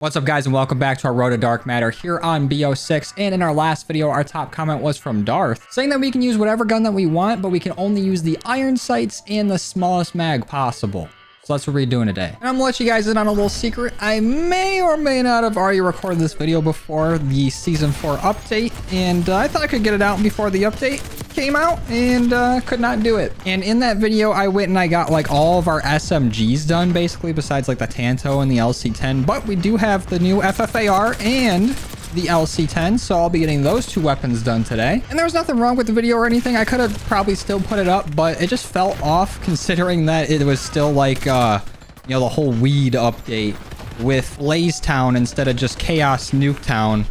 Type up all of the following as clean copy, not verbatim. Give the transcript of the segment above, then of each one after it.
What's up, guys, and welcome back to our Road to Dark Matter here on BO6. And in our last video, our top comment was from Darth, saying that we can use whatever gun that we want, but we can only use the iron sights and the smallest mag possible. So that's what we're doing today. And I'm gonna let you guys in on a little secret. I may or may not have already recorded this video before the Season 4 update, and I thought I could get it out before the update came out, and could not do it. And in that video, I went and I got like all of our SMGs done, basically, besides like the Tanto and the LC10. But we do have the new FFAR and the LC10, so I'll be getting those two weapons done today. And there was nothing wrong with the video or anything. I could have probably still put it up, but it just felt off considering that it was still like, you know, the whole weed update with Blaze Town instead of just Chaos Nuke Town.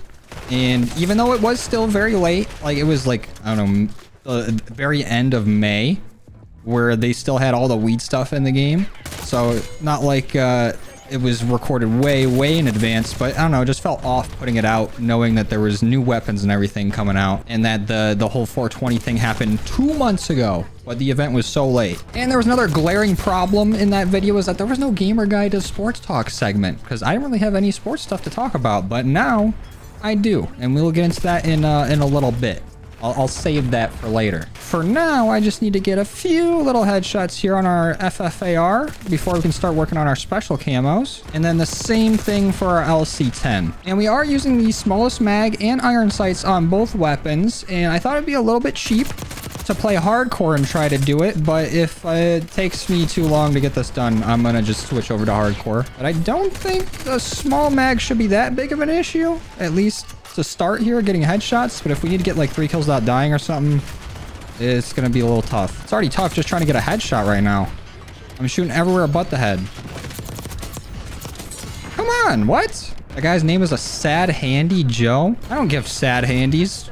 And even though it was still very late, like it was like, I don't know, the very end of May, where they still had all the weed stuff in the game. So not like it was recorded way in advance, but I don't know, it just felt off putting it out, knowing that there was new weapons and everything coming out, and that the whole 420 thing happened 2 months ago, but the event was so late. And there was another glaring problem in that video, is that there was no Gamer Guide to Sports Talk segment, because I didn't really have any sports stuff to talk about, but now I do, and we'll get into that in a little bit. I'll save that for later. For now, I just need to get a few little headshots here on our FFAR before we can start working on our special camos. And then the same thing for our LC10. And we are using the smallest mag and iron sights on both weapons. And I thought it'd be a little bit cheap to play hardcore and try to do it. But if it takes me too long to get this done, I'm gonna just switch over to hardcore. But I don't think the small mag should be that big of an issue, at least to start here, getting headshots. But if we need to get like 3 kills without dying or something, it's gonna be a little tough. It's already tough just trying to get a headshot right now. I'm shooting everywhere but the head. Come on, what? That guy's name is a Sad Handy Joe. I don't give sad handies.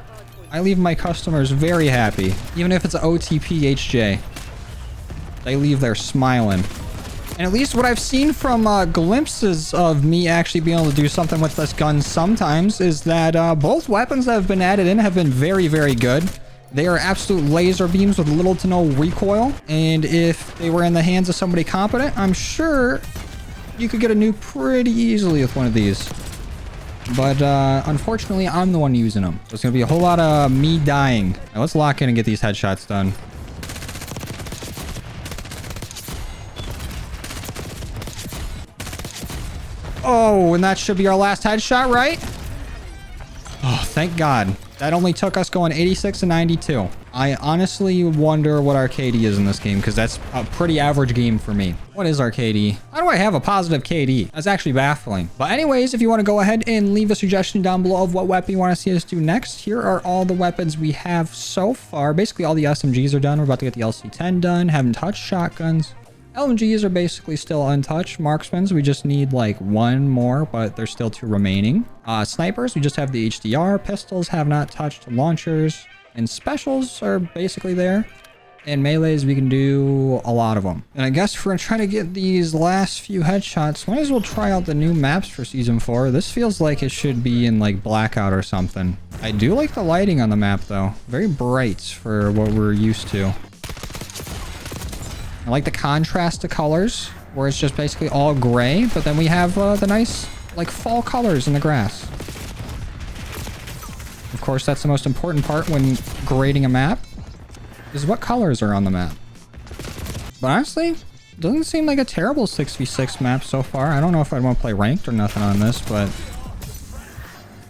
I leave my customers very happy, even if it's an OTP HJ. They leave there smiling. And at least what I've seen from glimpses of me actually being able to do something with this gun sometimes is that both weapons that have been added in have been very good. They are absolute laser beams with little to no recoil. And if they were in the hands of somebody competent, I'm sure you could get a nuke pretty easily with one of these. But unfortunately, I'm the one using them. So it's going to be a whole lot of me dying. Now let's lock in and get these headshots done. Oh, and that should be our last headshot, right? Oh, thank God. That only took us going 86 and 92. I honestly wonder what our KD is in this game, because that's a pretty average game for me. What is our KD? How do I have a positive KD? That's actually baffling. But anyways, if you want to go ahead and leave a suggestion down below of what weapon you want to see us do next, here are all the weapons we have so far. Basically, all the SMGs are done. We're about to get the LC10 done. Haven't touched shotguns. LMGs are basically still untouched. Marksmans, we just need like 1 more, but there's still 2 remaining. Snipers, we just have the HDR. Pistols have not touched. Launchers and specials are basically there. And melees, we can do a lot of them. And I guess if we're trying to get these last few headshots, might as well try out the new maps for Season 4. This feels like it should be in like Blackout or something. I do like the lighting on the map though. Very bright for what we're used to. I like the contrast to colors, where it's just basically all gray, but then we have the nice, like, fall colors in the grass. Of course, that's the most important part when grading a map, is what colors are on the map. But honestly, it doesn't seem like a terrible 6v6 map so far. I don't know if I'd want to play ranked or nothing on this, but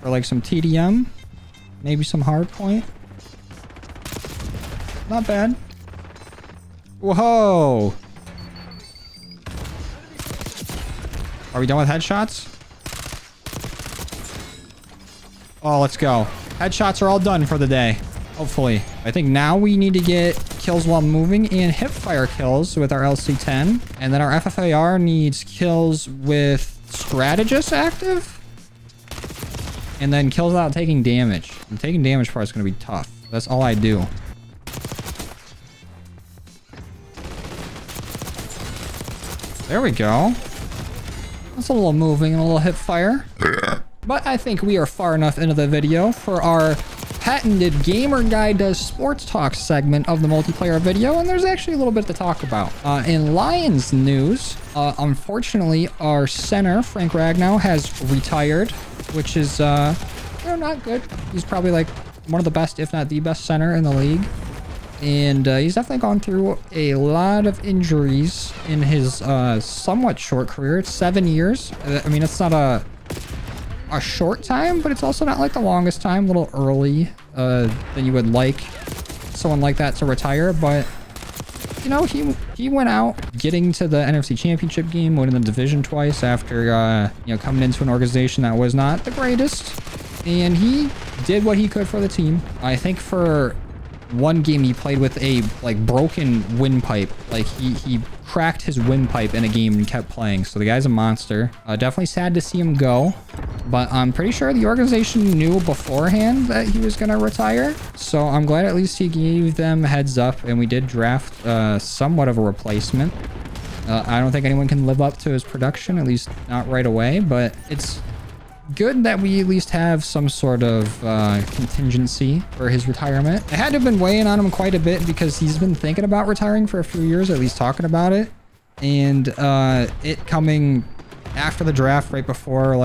for like some TDM, maybe some hardpoint. Not bad. Whoa! Are we done with headshots? Oh, let's go. Headshots are all done for the day. Hopefully. I think now we need to get kills while moving and hipfire kills with our LC10. And then our FFAR needs kills with strategist active. And then kills without taking damage. The taking damage part is going to be tough. That's all I do. There we go. That's a little moving and a little hip fire. But I think we are far enough into the video for our patented Gamer Guy Does Sports Talk segment of the multiplayer video, and there's actually a little bit to talk about. In Lions news, unfortunately, our center, Frank Ragnow, has retired, which is, not good. He's probably like one of the best, if not the best center in the league. And he's definitely gone through a lot of injuries in his somewhat short career. It's 7 years. I mean, it's not a short time, but it's also not like the longest time. A little early than you would like someone like that to retire. But, you know, he went out getting to the NFC Championship game, winning the division twice after, coming into an organization that was not the greatest. And he did what he could for the team. I think for one game he played with a broken windpipe. Like he cracked his windpipe in a game and kept playing. So the guy's a monster. Definitely sad to see him go, but I'm pretty sure the organization knew beforehand that he was going to retire. So I'm glad at least he gave them a heads up, and we did draft somewhat of a replacement. I don't think anyone can live up to his production, at least not right away, but it's good that we at least have some sort of contingency for his retirement. I had to have been weighing on him quite a bit because he's been thinking about retiring for a few years, at least talking about it. And it coming after the draft, right before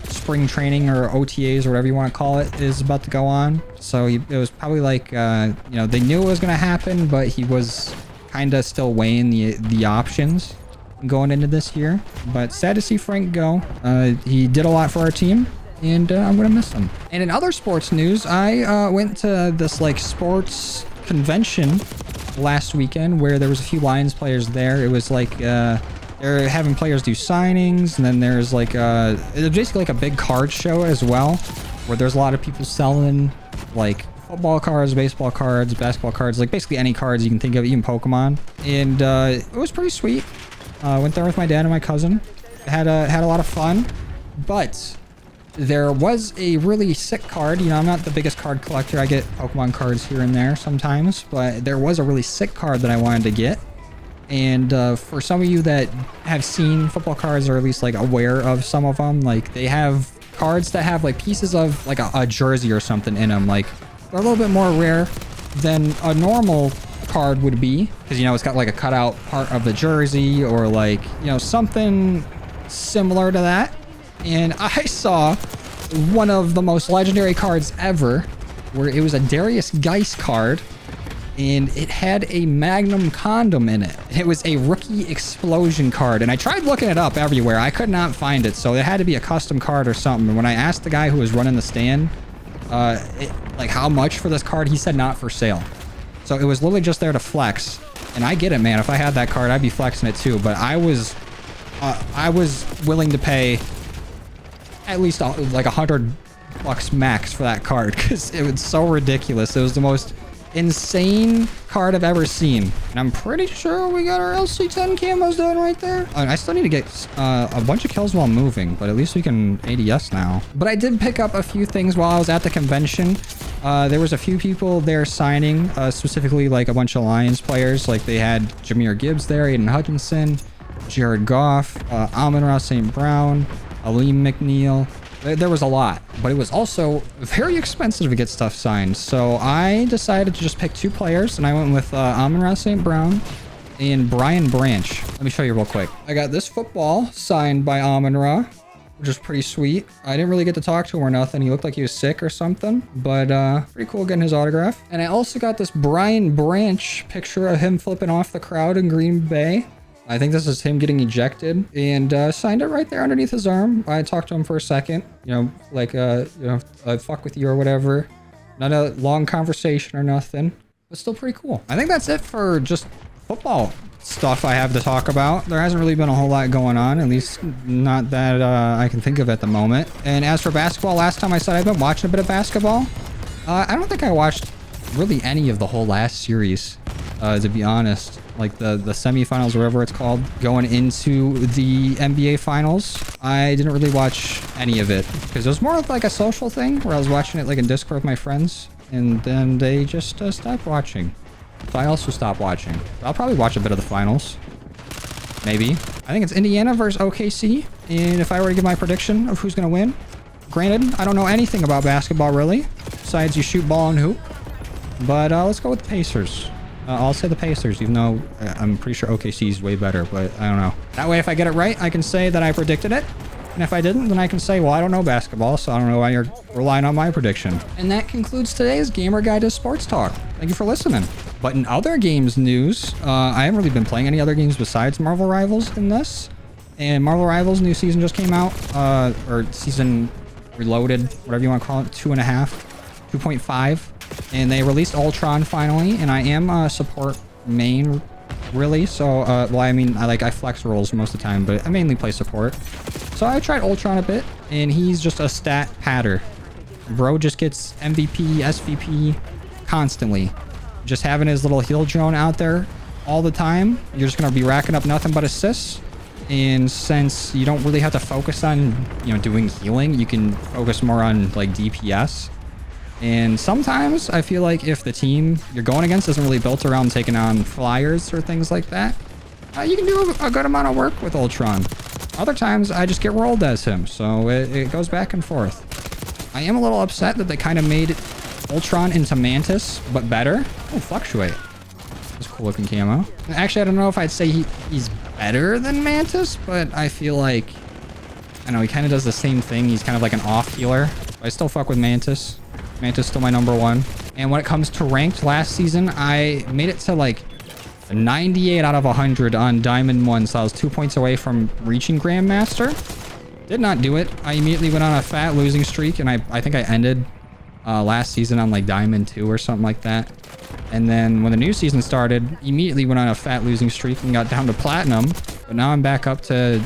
spring training or OTAs or whatever you want to call it is about to go on. So it was probably they knew it was going to happen, but he was kind of still weighing the options going into this year. But sad to see Frank go. He did a lot for our team, and I'm gonna miss him. And in other sports news, I went to this sports convention last weekend where there was a few Lions players there. It was they're having players do signings, and then there's it was basically a big card show as well, where there's a lot of people selling football cards, baseball cards, basketball cards, basically any cards you can think of, even Pokemon. And it was pretty sweet. Went there with my dad and my cousin. Had a lot of fun, but there was a really sick card. You know, I'm not the biggest card collector. I get Pokemon cards here and there sometimes, but there was a really sick card that I wanted to get. And for some of you that have seen football cards, or at least aware of some of them, they have cards that have pieces of a jersey or something in them. They're a little bit more rare than a normal card would be, because it's got a cutout part of the jersey, or something similar to that. And I saw one of the most legendary cards ever, where it was a Darius Geis card, and it had a Magnum condom in it. It was a rookie explosion card, and I tried looking it up everywhere. I could not find it, so it had to be a custom card or something. And when I asked the guy who was running the stand how much for this card, he said not for sale. So it was literally just there to flex. And I get it, man. If I had that card, I'd be flexing it too. But I was willing to pay at least $100 max for that card, because it was so ridiculous. It was the most insane card I've ever seen. And I'm pretty sure we got our LC10 camos done right there. I still need to get a bunch of kills while moving, but at least we can ADS now. But I did pick up a few things while I was at the convention. There was a few people there signing, specifically a bunch of Lions players. They had Jahmyr Gibbs there, Aiden Hutchinson, Jared Goff, Amon-Ra St. Brown, Aleem McNeil. There was a lot, but it was also very expensive to get stuff signed. So I decided to just pick two players, and I went with Amon-Ra St. Brown and Brian Branch. Let me show you real quick. I got this football signed by Amon-Ra, which is pretty sweet. I didn't really get to talk to him or nothing. He looked like he was sick or something, but pretty cool getting his autograph. And I also got this Brian Branch picture of him flipping off the crowd in Green Bay. I think this is him getting ejected, and signed it right there underneath his arm. I talked to him for a second, fuck with you or whatever. Not a long conversation or nothing, but still pretty cool. I think that's it for just football stuff I have to talk about. There hasn't really been a whole lot going on, at least not that I can think of at the moment. And as for basketball, last time I said I've been watching a bit of basketball. I don't think I watched really any of the whole last series, to be honest. The semifinals, or whatever it's called, going into the NBA finals. I didn't really watch any of it, because it was more of a social thing, where I was watching it in Discord with my friends, and then they just stopped watching. So I also stopped watching. I'll probably watch a bit of the finals. Maybe. I think it's Indiana versus OKC. And if I were to give my prediction of who's going to win, Granted, I don't know anything about basketball really, besides you shoot ball and hoop. But let's go with the Pacers. I'll say the Pacers, even though I'm pretty sure OKC is way better, but I don't know. That way, if I get it right, I can say that I predicted it. And if I didn't, then I can say, well, I don't know basketball, so I don't know why you're relying on my prediction. And that concludes today's Gamer Guide to Sports Talk. Thank you for listening. But in other games news, I haven't really been playing any other games besides Marvel Rivals in this. And Marvel Rivals new season just came out, or season reloaded, whatever you want to call it, 2.5. And they released Ultron finally, and I am a support main, really. So, well, I mean, I flex roles most of the time, but I mainly play support. So I tried Ultron a bit, and he's just a stat patter. Bro just gets MVP, SVP constantly. Just having his little heal drone out there all the time, you're just going to be racking up nothing but assists. And since you don't really have to focus on, doing healing, you can focus more on, like, DPS. And sometimes I feel like if the team you're going against isn't really built around taking on flyers or things like that, you can do a good amount of work with Ultron. Other times I just get rolled as him, so it goes back and forth. I am a little upset that they kind of made Ultron into Mantis, but better. Oh, Fluctuate. That's cool looking camo. Actually, I don't know if I'd say he's better than Mantis, but I feel like, I don't know, he kind of does the same thing. He's kind of like an off healer. But I still fuck with Mantis. Mantis still my number one. And when it comes to ranked last season, I made it to like 98 out of 100 on Diamond 1, so I was 2 points away from reaching Grandmaster. Did not do it. I immediately went on a fat losing streak, and I think I ended last season on like Diamond 2 or something like that. And then when the new season started, immediately went on a fat losing streak and got down to Platinum. But now I'm back up to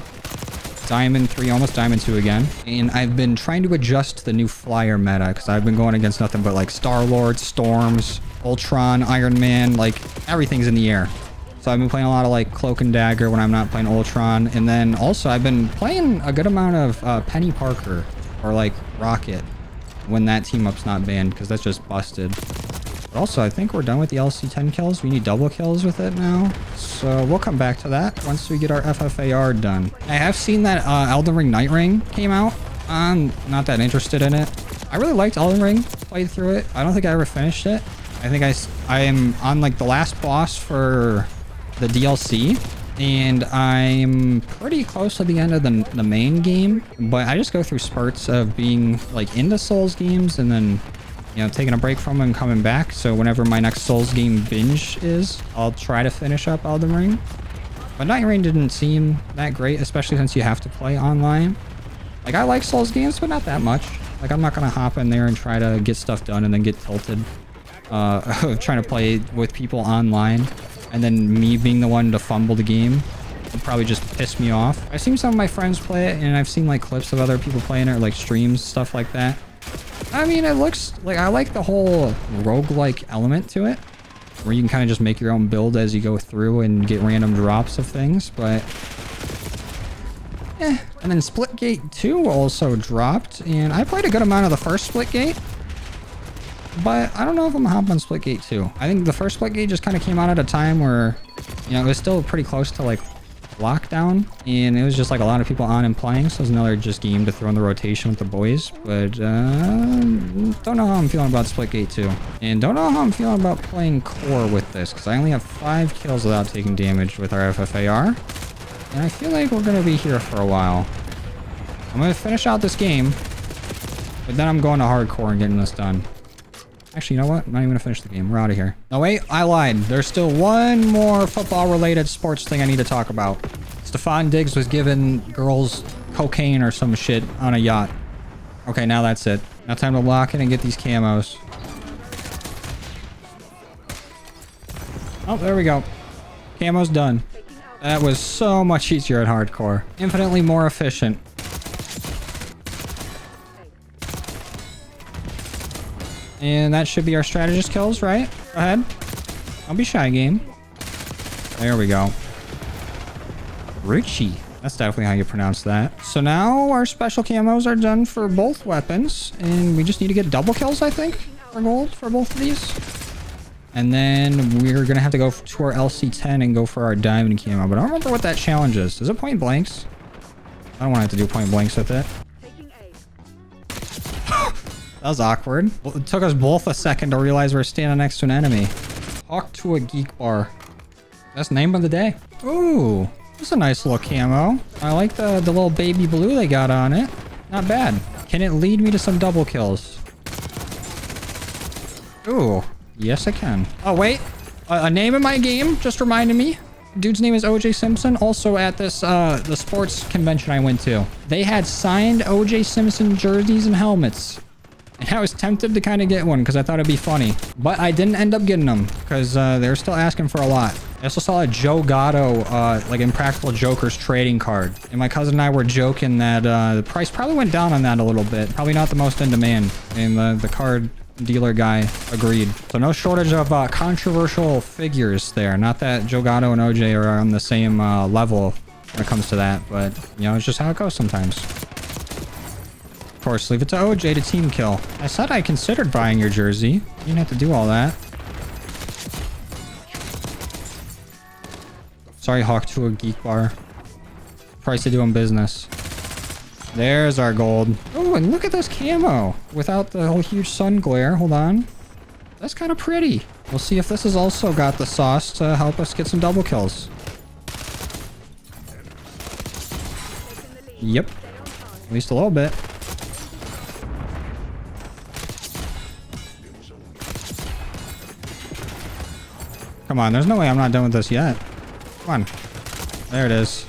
Diamond 3, almost Diamond 2 again. And I've been trying to adjust to the new flyer meta, because I've been going against nothing but like Star-Lord, Storms, Ultron, Iron Man, like everything's in the air. So I've been playing a lot of like Cloak and Dagger when I'm not playing Ultron. And then also I've been playing a good amount of Penny Parker or like Rocket when that team up's not banned, because that's just busted. But also, I think we're done with the LC10 kills. We need double kills with it now. So we'll come back to that once we get our FFAR done. I have seen that Elden Ring Night Ring came out. I'm not that interested in it. I really liked Elden Ring, played through it. I don't think I ever finished it. I think I am on like the last boss for the DLC. And I'm pretty close to the end of the main game. But I just go through spurts of being like into Souls games and then, taking a break from them and coming back. So whenever my next Souls game binge is, I'll try to finish up Elden Ring. But Night Ring didn't seem that great, especially since you have to play online. Like, I like Souls games, but not that much. Like, I'm not going to hop in there and try to get stuff done and then get tilted. Trying to play with people online. And then me being the one to fumble the game would probably just piss me off. I've seen some of my friends play it, and I've seen like clips of other people playing it, or like streams, stuff like that. I mean, it looks like, I like the whole roguelike element to it, where you can kind of just make your own build as you go through and get random drops of things, but yeah. And then Splitgate 2 also dropped, and I played a good amount of the first Splitgate, but I don't know if I'm gonna hop on Splitgate 2. I think the first Splitgate just kind of came out at a time where, it was still pretty close to like lockdown, and it was just like a lot of people on and playing, so it was another just game to throw in the rotation with the boys. But don't know how I'm feeling about Splitgate 2, and don't know how I'm feeling about playing core with this, because I only have 5 kills without taking damage with our FFAR, and I feel like we're gonna be here for a while. I'm gonna finish out this game, but then I'm going to hardcore and getting this done. Actually, you know what? I'm not even gonna finish the game. We're out of here. No, wait, I lied. There's still one more football-related sports thing I need to talk about. Stephon Diggs was giving girls cocaine or some shit on a yacht. Okay, now that's it. Now time to lock in and get these camos. Oh, there we go. Camo's done. That was so much easier at hardcore. Infinitely more efficient. And that should be our strategist kills, right? Go ahead. Don't be shy, game. There we go. Richie. That's definitely how you pronounce that. So now our special camos are done for both weapons. And we just need to get double kills, I think, for gold for both of these. And then we're going to have to go to our LC10 and go for our diamond camo. But I don't remember what that challenge is. Is it point blanks? I don't want to have to do point blanks with it. That was awkward. Well, it took us both a second to realize we're standing next to an enemy. Talk to a geek bar. That's name of the day. Ooh, this is a nice little camo. I like the little baby blue they got on it. Not bad. Can it lead me to some double kills? Ooh, yes it can. Oh, wait. A name in my game just reminded me. Dude's name is OJ Simpson. Also at this the sports convention I went to, they had signed OJ Simpson jerseys and helmets. And I was tempted to kind of get one because I thought it'd be funny. But I didn't end up getting them because they were still asking for a lot. I also saw a Joe Gatto, like Impractical Jokers trading card. And my cousin and I were joking that the price probably went down on that a little bit. Probably not the most in demand. And the card dealer guy agreed. So no shortage of controversial figures there. Not that Joe Gatto and OJ are on the same level when it comes to that. But, you know, it's just how it goes sometimes. Of course, leave it to OJ to team kill. I said I considered buying your jersey. You didn't have to do all that. Sorry, Hawk to a geek bar. Price of doing business. There's our gold. Oh, and look at this camo without the whole huge sun glare. Hold on. That's kind of pretty. We'll see if this has also got the sauce to help us get some double kills. Yep. At least a little bit. Come on, there's no way I'm not done with this yet. Come on. There it is.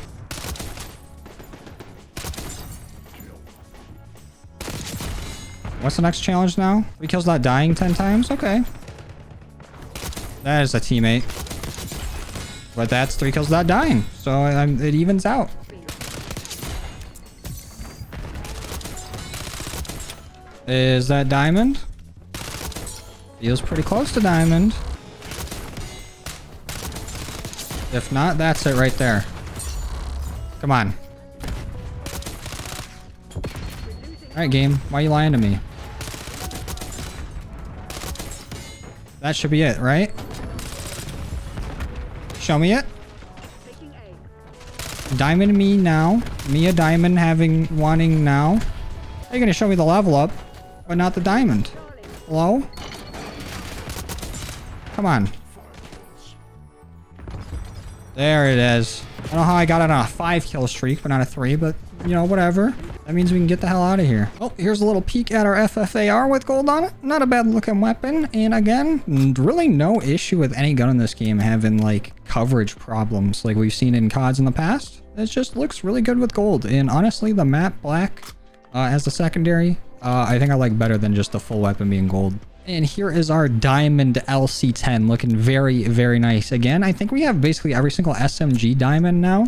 What's the next challenge now? 3 kills without dying 10 times? Okay. That is a teammate. But that's 3 kills without dying. So it evens out. Is that diamond? Feels pretty close to diamond. If not, that's it right there. Come on. Alright, game. Why are you lying to me? That should be it, right? Show me it. Diamond me now. Me a diamond wanting now. How are you gonna show me the level up, but not the diamond? Hello? Come on. There it is. I don't know how I got it on a 5 kill streak, but not a 3, but you know, whatever. That means we can get the hell out of here. Oh, here's a little peek at our FFAR with gold on it. Not a bad looking weapon. And again, really no issue with any gun in this game having like coverage problems like we've seen in CODs in the past. It just looks really good with gold. And honestly, the matte black as the secondary, I think I like better than just the full weapon being gold. And here is our diamond LC10 looking very, very nice. Again, I think we have basically every single SMG diamond now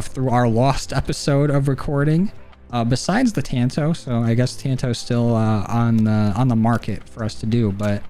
through our lost episode of recording. Besides the Tanto, so I guess Tanto's still on the market for us to do. But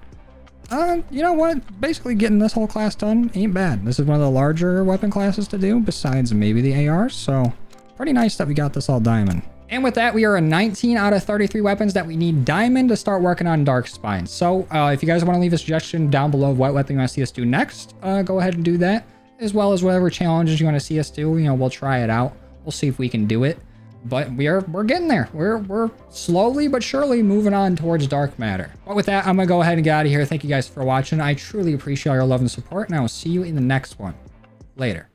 you know what? Basically getting this whole class done ain't bad. This is one of the larger weapon classes to do, besides maybe the ARs. So pretty nice that we got this all diamond. And with that, we are a 19 out of 33 weapons that we need diamond to start working on Dark Spine. So if you guys want to leave a suggestion down below of what weapon you want to see us do next, go ahead and do that, as well as whatever challenges you want to see us do. You know, we'll try it out. We'll see if we can do it. But we're getting there. We're slowly but surely moving on towards dark matter. But with that, I'm gonna go ahead and get out of here. Thank you guys for watching. I truly appreciate all your love and support, and I will see you in the next one. Later.